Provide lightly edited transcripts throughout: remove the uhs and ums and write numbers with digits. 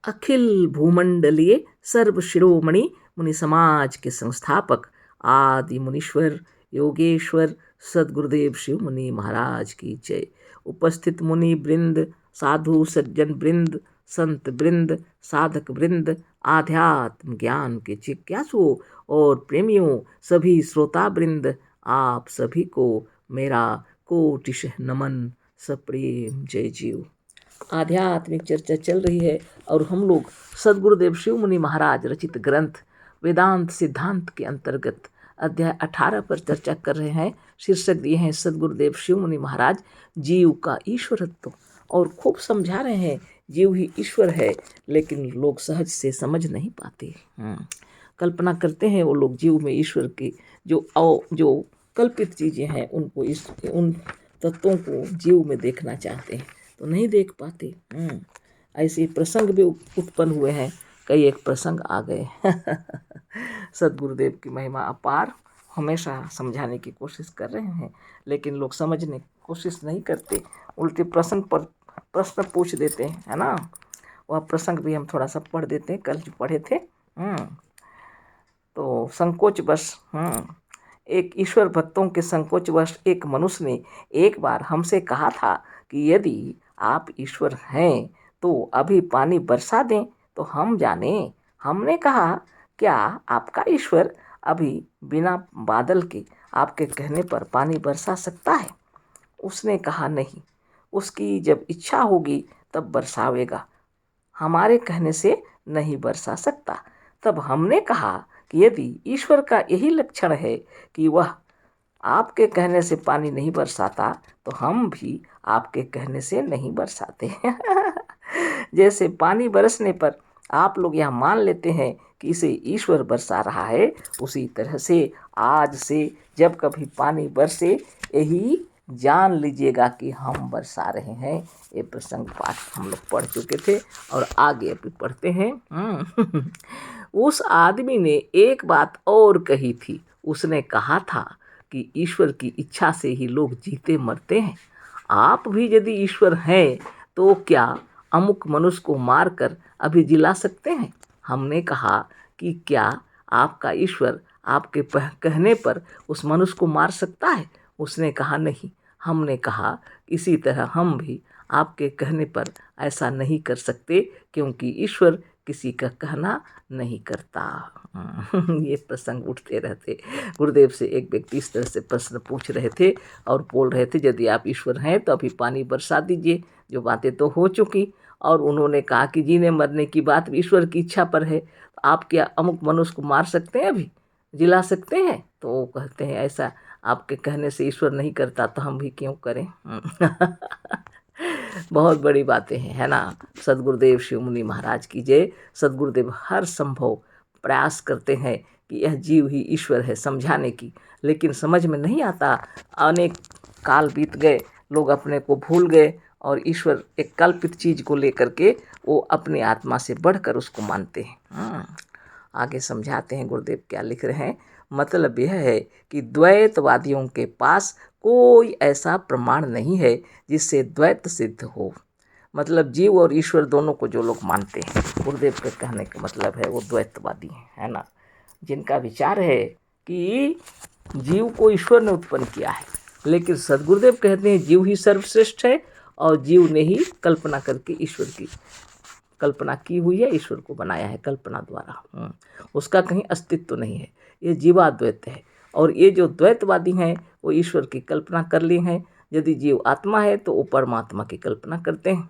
अखिल भूमंडलीय सर्व शिरोमणि मुनि समाज के संस्थापक आदि मुनीश्वर योगेश्वर सदगुरुदेव शिव मुनि महाराज की जय। उपस्थित मुनि वृंद, साधु सज्जन वृंद, संत वृंद, साधक वृंद, आध्यात्म ज्ञान के जिज्ञासुओं और प्रेमियों, सभी श्रोता वृंद, आप सभी को मेरा कोटिशः नमन, सप्रेम जय जीव। आध्यात्मिक चर्चा चल रही है और हम लोग सदगुरुदेव शिव मुनि महाराज रचित ग्रंथ वेदांत सिद्धांत के अंतर्गत अध्याय 18 पर चर्चा कर रहे हैं। शीर्षक दिए हैं सदगुरुदेव शिव मुनि महाराज जीव का ईश्वरत्व, और खूब समझा रहे हैं जीव ही ईश्वर है, लेकिन लोग सहज से समझ नहीं पाते। कल्पना करते हैं वो लोग जीव में ईश्वर की जो कल्पित चीज़ें हैं उनको उन तत्वों को जीव में देखना चाहते हैं तो नहीं देख पाते। ऐसे प्रसंग भी उत्पन्न हुए हैं, कई एक प्रसंग आ गए। सदगुरुदेव की महिमा अपार, हमेशा समझाने की कोशिश कर रहे हैं, लेकिन लोग समझने की कोशिश नहीं करते, उल्टे प्रसंग पर प्रश्न पूछ देते हैं, है ना। वह प्रसंग भी हम थोड़ा सा पढ़ देते हैं, कल जो पढ़े थे। तो संकोचवश एक ईश्वर भक्तों के संकोचवश एक मनुष्य ने एक बार हमसे कहा था कि यदि आप ईश्वर हैं तो अभी पानी बरसा दें तो हम जाने। हमने कहा, क्या आपका ईश्वर अभी बिना बादल के आपके कहने पर पानी बरसा सकता है? उसने कहा, नहीं, उसकी जब इच्छा होगी तब बरसावेगा, हमारे कहने से नहीं बरसा सकता। तब हमने कहा कि यदि ईश्वर का यही लक्षण है कि वह आपके कहने से पानी नहीं बरसाता तो हम भी आपके कहने से नहीं बरसाते। जैसे पानी बरसने पर आप लोग यह मान लेते हैं कि इसे ईश्वर बरसा रहा है, उसी तरह से आज से जब कभी पानी बरसे यही जान लीजिएगा कि हम बरसा रहे हैं। ये प्रसंग पाठ हम लोग पढ़ चुके थे और आगे अभी पढ़ते हैं। उस आदमी ने एक बात और कही थी। उसने कहा था कि ईश्वर की इच्छा से ही लोग जीते मरते हैं। आप भी यदि ईश्वर हैं तो क्या अमुक मनुष्य को मारकर अभी जिला सकते हैं? हमने कहा कि क्या आपका ईश्वर आपके कहने पर उस मनुष्य को मार सकता है? उसने कहा, नहीं। हमने कहा, इसी तरह हम भी आपके कहने पर ऐसा नहीं कर सकते, क्योंकि ईश्वर किसी का कहना नहीं करता। ये प्रसंग उठते रहते। गुरुदेव से एक व्यक्ति इस तरह से प्रश्न पूछ रहे थे और बोल रहे थे, यदि आप ईश्वर हैं तो अभी पानी बरसा दीजिए। जो बातें तो हो चुकी, और उन्होंने कहा कि जीने मरने की बात ईश्वर की इच्छा पर है, आप क्या अमुक मनुष्य को मार सकते हैं, अभी जिला सकते हैं? तो वो कहते हैं, ऐसा आपके कहने से ईश्वर नहीं करता तो हम भी क्यों करें। बहुत बड़ी बातें हैं, है ना। सदगुरुदेव शिव मुनि महाराज की जय। सदगुरुदेव हर संभव प्रयास करते हैं कि यह जीव ही ईश्वर है समझाने की, लेकिन समझ में नहीं आता। अनेक काल बीत गए, लोग अपने को भूल गए और ईश्वर एक कल्पित चीज़ को लेकर के वो अपनी आत्मा से बढ़कर उसको मानते हैं। आगे समझाते हैं गुरुदेव क्या लिख रहे हैं। मतलब यह है कि द्वैतवादियों के पास कोई ऐसा प्रमाण नहीं है जिससे द्वैत सिद्ध हो। मतलब जीव और ईश्वर दोनों को जो लोग मानते हैं, गुरुदेव के कहने का मतलब है वो द्वैतवादी हैं, है ना। जिनका विचार है कि जीव को ईश्वर ने उत्पन्न किया है, लेकिन सदगुरुदेव कहते हैं जीव ही सर्वश्रेष्ठ है और जीव ने ही कल्पना करके ईश्वर की कल्पना की हुई है, ईश्वर को बनाया है कल्पना द्वारा। उसका कहीं अस्तित्व नहीं है। ये जीवाद्वैत है। और ये जो द्वैतवादी हैं वो ईश्वर की कल्पना कर ली हैं। यदि जीव आत्मा है तो वो परमात्मा की कल्पना करते हैं,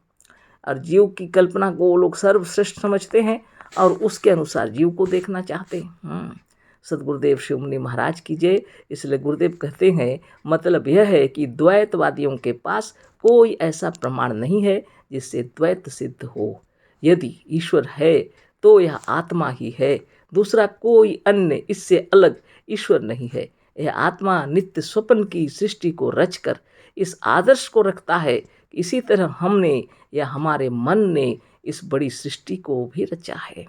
और जीव की कल्पना को वो लोग सर्वश्रेष्ठ समझते हैं और उसके अनुसार जीव को देखना चाहते हैं। सदगुरुदेव शिव मुनि महाराज की जय। इसलिए गुरुदेव कहते हैं, मतलब यह है कि द्वैतवादियों के पास कोई ऐसा प्रमाण नहीं है जिससे द्वैत सिद्ध हो। यदि ईश्वर है तो यह आत्मा ही है, दूसरा कोई अन्य इससे अलग ईश्वर नहीं है। यह आत्मा नित्य स्वप्न की सृष्टि को रचकर इस आदर्श को रखता है कि इसी तरह हमने या हमारे मन ने इस बड़ी सृष्टि को भी रचा है।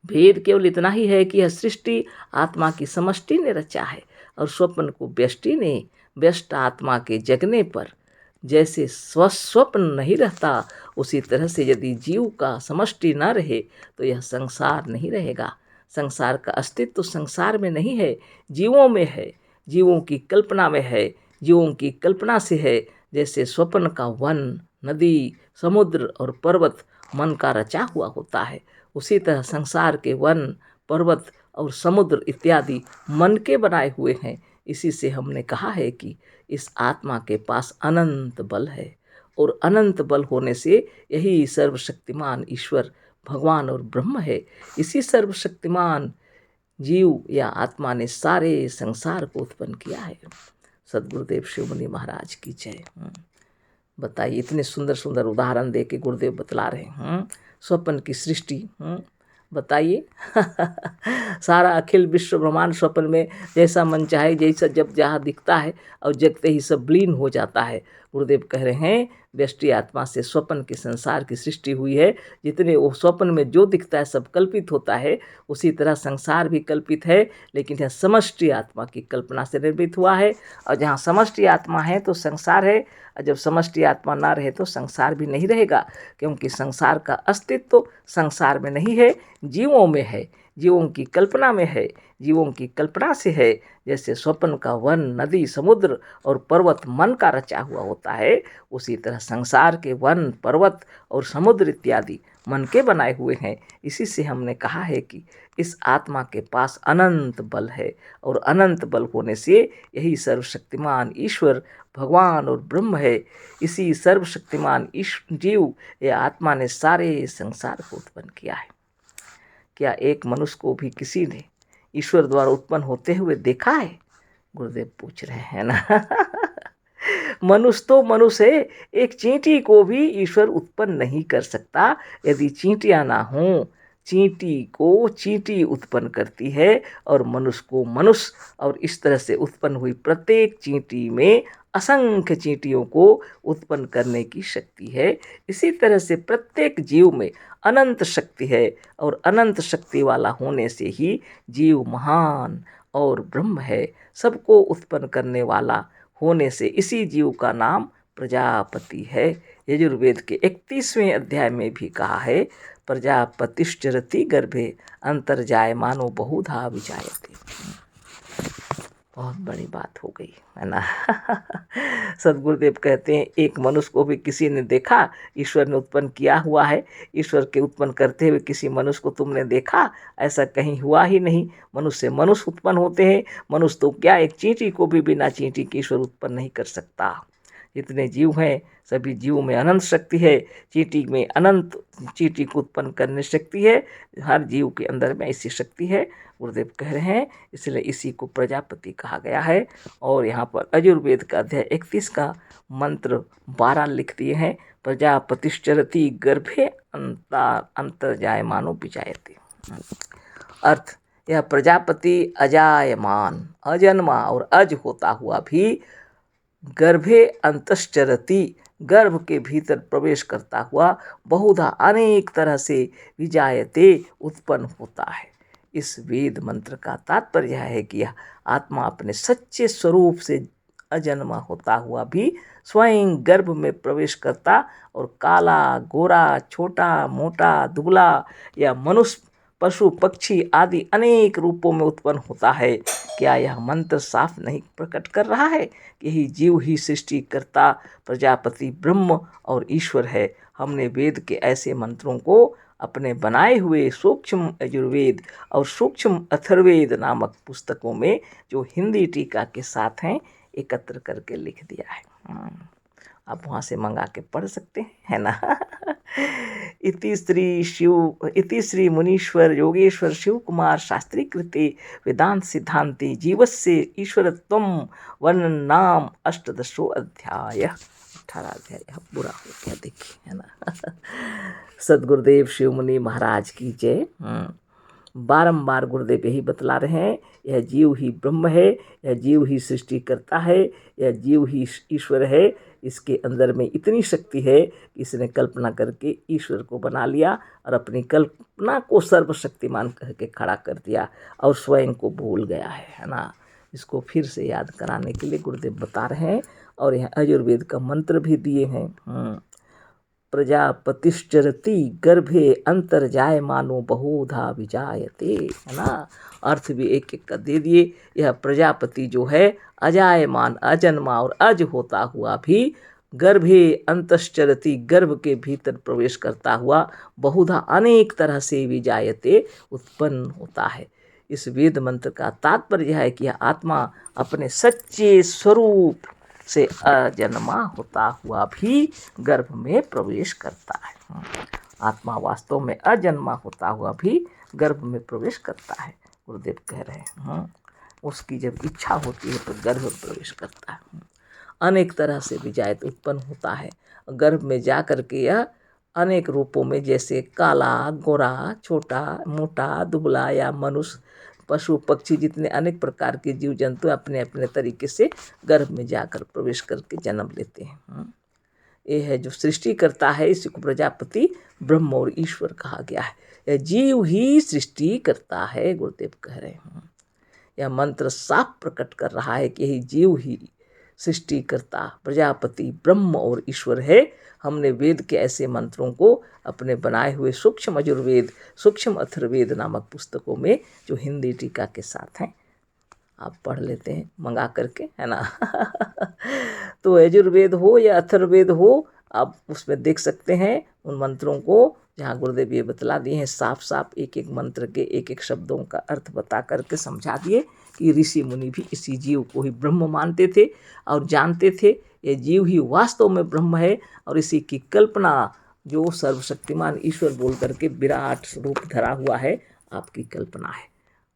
भेद केवल इतना ही है कि यह सृष्टि आत्मा की समष्टि ने रचा है और स्वप्न को व्यष्टि ने। व्यष्ट आत्मा के जगने पर जैसे स्वप्न नहीं रहता, उसी तरह से यदि जीव का समष्टि न रहे तो यह संसार नहीं रहेगा। संसार का अस्तित्व तो संसार में नहीं है, जीवों में है, जीवों की कल्पना में है, जीवों की कल्पना से है। जैसे स्वप्न का वन, नदी, समुद्र और पर्वत मन का रचा हुआ होता है, उसी तरह संसार के वन, पर्वत और समुद्र इत्यादि मन के बनाए हुए हैं। इसी से हमने कहा है कि इस आत्मा के पास अनंत बल है, और अनंत बल होने से यही सर्वशक्तिमान ईश्वर भगवान और ब्रह्म है। इसी सर्वशक्तिमान जीव या आत्मा ने सारे संसार को उत्पन्न किया है। सदगुरुदेव शिव मुनि महाराज की जय। बताइए, इतने सुंदर सुंदर उदाहरण दे के गुरुदेव बतला रहे हैं स्वप्न की सृष्टि। बताइए सारा अखिल विश्व ब्रह्मांड स्वप्न में जैसा मन चाहे, जैसा जब जहाँ दिखता है और जगते ही सब लीन हो जाता है। गुरुदेव कह रहे हैं व्यष्टि आत्मा से स्वप्न के संसार की सृष्टि हुई है। जितने वो स्वप्न में जो दिखता है सब कल्पित होता है, उसी तरह संसार भी कल्पित है, लेकिन यह समष्टि आत्मा की कल्पना से निर्मित हुआ है। और जहाँ समष्टि आत्मा है तो संसार है, और जब समष्टि आत्मा ना रहे तो संसार भी नहीं रहेगा, क्योंकि संसार का अस्तित्व तो संसार में नहीं है, जीवों में है, जीवों की कल्पना में है, जीवों की कल्पना से है। जैसे स्वप्न का वन, नदी, समुद्र और पर्वत मन का रचा हुआ होता है, उसी तरह संसार के वन, पर्वत और समुद्र इत्यादि मन के बनाए हुए हैं। इसी से हमने कहा है कि इस आत्मा के पास अनंत बल है, और अनंत बल होने से यही सर्वशक्तिमान ईश्वर भगवान और ब्रह्म है। इसी सर्वशक्तिमान जीव या आत्मा ने सारे संसार को उत्पन्न किया है। क्या एक मनुष्य को भी किसी ने ईश्वर द्वारा उत्पन्न होते हुए देखा है? गुरुदेव पूछ रहे हैं ना। मनुष्य तो मनुष्य है, एक चींटी को भी ईश्वर उत्पन्न नहीं कर सकता। यदि चींटियां ना हों, चींटी को चींटी उत्पन्न करती है और मनुष्य को मनुष्य, और इस तरह से उत्पन्न हुई प्रत्येक चींटी में असंख्य चींटियों को उत्पन्न करने की शक्ति है। इसी तरह से प्रत्येक जीव में अनंत शक्ति है, और अनंत शक्ति वाला होने से ही जीव महान और ब्रह्म है। सबको उत्पन्न करने वाला होने से इसी जीव का नाम प्रजापति है। यजुर्वेद के 31वें अध्याय में भी कहा है, प्रजापतिश्चरति गर्भे अंतर्जायमानो बहुधा विजायते। बहुत बड़ी बात हो गई है ना। सदगुरुदेव कहते हैं एक मनुष्य को भी किसी ने देखा, ईश्वर ने उत्पन्न किया हुआ है। ईश्वर के उत्पन्न करते हुए किसी मनुष्य को तुमने देखा? ऐसा कहीं हुआ ही नहीं। मनुष्य से मनुष्य उत्पन्न होते हैं। मनुष्य तो क्या, एक चींटी को भी बिना चींटी के ईश्वर उत्पन्न नहीं कर सकता। जितने जीव हैं सभी जीवों में अनंत शक्ति है। चींटी में अनंत, चींटी को उत्पन्न करने शक्ति है। हर जीव के अंदर में ऐसी शक्ति है। गुरुदेव कह रहे हैं इसलिए इसी को प्रजापति कहा गया है। और यहाँ पर यजुर्वेद का अध्याय 31 का मंत्र 12 लिख दिए हैं, प्रजापतिश्चरति गर्भे अंतर्जायमानो विजायते। अर्थ, यह प्रजापति अजायमान, अजन्मा और अज होता हुआ भी गर्भे अंतश्चरति, गर्भ के भीतर प्रवेश करता हुआ बहुधा अनेक तरह से विजायते उत्पन्न होता है। इस वेद मंत्र का तात्पर्य है कि यह आत्मा अपने सच्चे स्वरूप से अजन्मा होता हुआ भी स्वयं गर्भ में प्रवेश करता और काला, गोरा, छोटा, मोटा, दुबला या मनुष्य, पशु, पक्षी आदि अनेक रूपों में उत्पन्न होता है। क्या यह मंत्र साफ नहीं प्रकट कर रहा है कि यही जीव ही सृष्टि करता प्रजापति ब्रह्म और ईश्वर है? हमने वेद के ऐसे मंत्रों को अपने बनाए हुए सूक्ष्म यजुर्वेद और सूक्ष्म अथर्ववेद नामक पुस्तकों में, जो हिंदी टीका के साथ हैं, एकत्र करके लिख दिया है। आप वहाँ से मंगा के पढ़ सकते हैं, है ना। इति श्री मुनीश्वर योगेश्वर शिव कुमार शास्त्री कृते वेदांत सिद्धांति जीवस्य ईश्वरत्वं वर्णन नाम 18 अध्याय। 18 अध्याय पूरा हो गया, देखिए, है ना। सदगुरुदेव शिव मुनि महाराज की जय। बारंबार गुरुदेव यही बतला रहे हैं, यह जीव ही ब्रह्म है, यह जीव ही सृष्टि करता है, यह जीव ही ईश्वर है। इसके अंदर में इतनी शक्ति है कि इसने कल्पना करके ईश्वर को बना लिया और अपनी कल्पना को सर्वशक्तिमान कह के खड़ा कर दिया और स्वयं को भूल गया है ना। इसको फिर से याद कराने के लिए गुरुदेव बता रहे हैं, और यहाँ यजुर्वेद का मंत्र भी दिए हैं। प्रजापतिश्चरति गर्भे अंतर्जायमानो बहुधा विजायते, है ना। अर्थ भी एक एक का दे दिए। यह प्रजापति जो है अजायमान, अजन्मा और अज होता हुआ भी गर्भे अंतश्चरति, गर्भ के भीतर प्रवेश करता हुआ बहुधा अनेक तरह से विजायते, उत्पन्न होता है। इस वेद मंत्र का तात्पर्य है कि यह आत्मा अपने सच्चे स्वरूप से अजन्मा होता हुआ भी गर्भ में प्रवेश करता है। आत्मा वास्तव में अजन्मा होता हुआ भी गर्भ में प्रवेश करता है, गुरुदेव कह रहे हैं। उसकी जब इच्छा होती है तो गर्भ में प्रवेश करता है। अनेक तरह से विजायत उत्पन्न होता है। गर्भ में जा कर के यह अनेक रूपों में, जैसे काला, गोरा, छोटा, मोटा, दुबला या मनुष्य, पशु पक्षी, जितने अनेक प्रकार के जीव जंतु अपने अपने तरीके से गर्भ में जाकर प्रवेश करके जन्म लेते हैं। ये है जो सृष्टि करता है, इसी को प्रजापति ब्रह्म और ईश्वर कहा गया है। यह जीव ही सृष्टि करता है, गुरुदेव कह रहे हैं। यह मंत्र साफ प्रकट कर रहा है कि यही जीव ही सृष्टिकर्ता प्रजापति ब्रह्म और ईश्वर है। हमने वेद के ऐसे मंत्रों को अपने बनाए हुए सूक्ष्म यजुर्वेद, सूक्ष्म अथर्ववेद नामक पुस्तकों में, जो हिंदी टीका के साथ हैं, आप पढ़ लेते हैं मंगा करके, है ना। तो यजुर्वेद हो या अथर्ववेद हो, आप उसमें देख सकते हैं उन मंत्रों को, जहाँ गुरुदेव ये बतला दिए हैं साफ साफ, एक एक मंत्र के एक एक शब्दों का अर्थ बता करके समझा दिए कि ऋषि मुनि भी इसी जीव को ही ब्रह्म मानते थे और जानते थे ये जीव ही वास्तव में ब्रह्म है। और इसी की कल्पना जो सर्वशक्तिमान ईश्वर बोल करके विराट रूप धरा हुआ है, आपकी कल्पना है।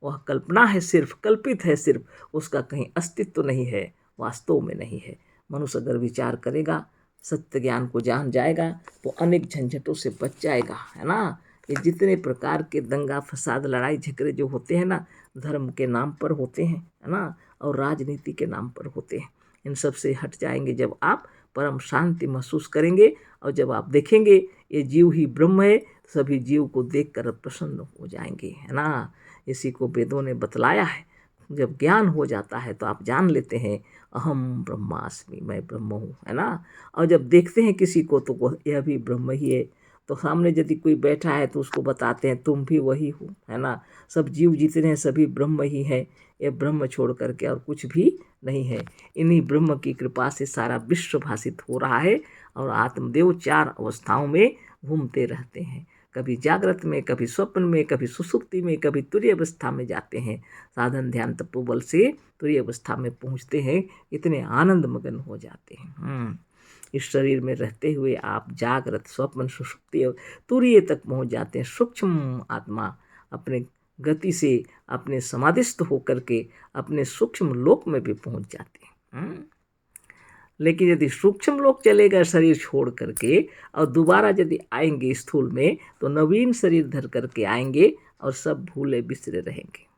वह कल्पना है, सिर्फ कल्पित है, सिर्फ उसका कहीं अस्तित्व नहीं है, वास्तव में नहीं है। मनुष्य अगर विचार करेगा, सत्य ज्ञान को जान जाएगा तो अनेक झंझटों से बच जाएगा, है ना। ये जितने प्रकार के दंगा फसाद लड़ाई झगड़े जो होते हैं ना, धर्म के नाम पर होते हैं, है ना, और राजनीति के नाम पर होते हैं। इन सब से हट जाएंगे जब आप परम शांति महसूस करेंगे, और जब आप देखेंगे ये जीव ही ब्रह्म है, सभी जीव को देखकर प्रसन्न हो जाएंगे, है ना। इसी को वेदों ने बतलाया है। जब ज्ञान हो जाता है तो आप जान लेते हैं अहम ब्रह्मास्मि, मैं ब्रह्म हूँ, है ना। और जब देखते हैं किसी को तो यह भी ब्रह्म ही है। तो सामने यदि कोई बैठा है तो उसको बताते हैं तुम भी वही हो, है ना। सब जीव जितने हैं सभी ब्रह्म ही है। ये ब्रह्म छोड़ करके और कुछ भी नहीं है। इन्हीं ब्रह्म की कृपा से सारा विश्व भाषित हो रहा है। और आत्मदेव 4 अवस्थाओं में घूमते रहते हैं, कभी जागृत में, कभी स्वप्न में, कभी सुसुप्ति में, कभी तुरीय अवस्था में जाते हैं। साधन ध्यान तपोबल से तुरीय अवस्था में पहुँचते हैं, इतने आनंद मगन हो जाते हैं। इस शरीर में रहते हुए आप जागृत, स्वप्न, सुषुप्ति और तुरीय तक पहुँच जाते हैं। सूक्ष्म आत्मा अपने गति से अपने समाधिस्थ होकर के अपने सूक्ष्म लोक में भी पहुँच जाते हैं। लेकिन यदि सूक्ष्म लोक चलेगा शरीर छोड़ करके और दोबारा यदि आएंगे स्थूल में, तो नवीन शरीर धर करके आएंगे और सब भूले बिसरे रहेंगे।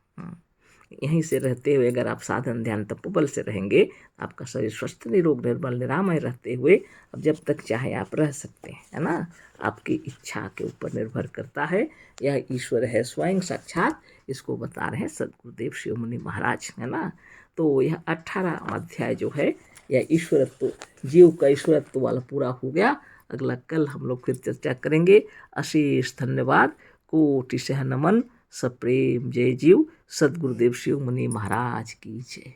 यहीं से रहते हुए अगर आप साधन ध्यान तपोबल से रहेंगे, आपका शरीर स्वस्थ, निरोग, निर्मल, निरामय रहते हुए अब जब तक चाहे आप रह सकते हैं, है ना। आपकी इच्छा के ऊपर निर्भर करता है। यह ईश्वर है स्वयं साक्षात, इसको बता रहे हैं सद्गुरुदेव शिव मुनि महाराज, है ना। तो यह 18 अध्याय जो है यह ईश्वरत्व, जीव का ईश्वरत्व वाला पूरा हो गया। अगला कल हम लोग फिर चर्चा करेंगे। अशेष धन्यवाद, कोटि सह नमन, सप्रेम जय जीव। सद्गुरुदेव शिव मुनि महाराज की जय।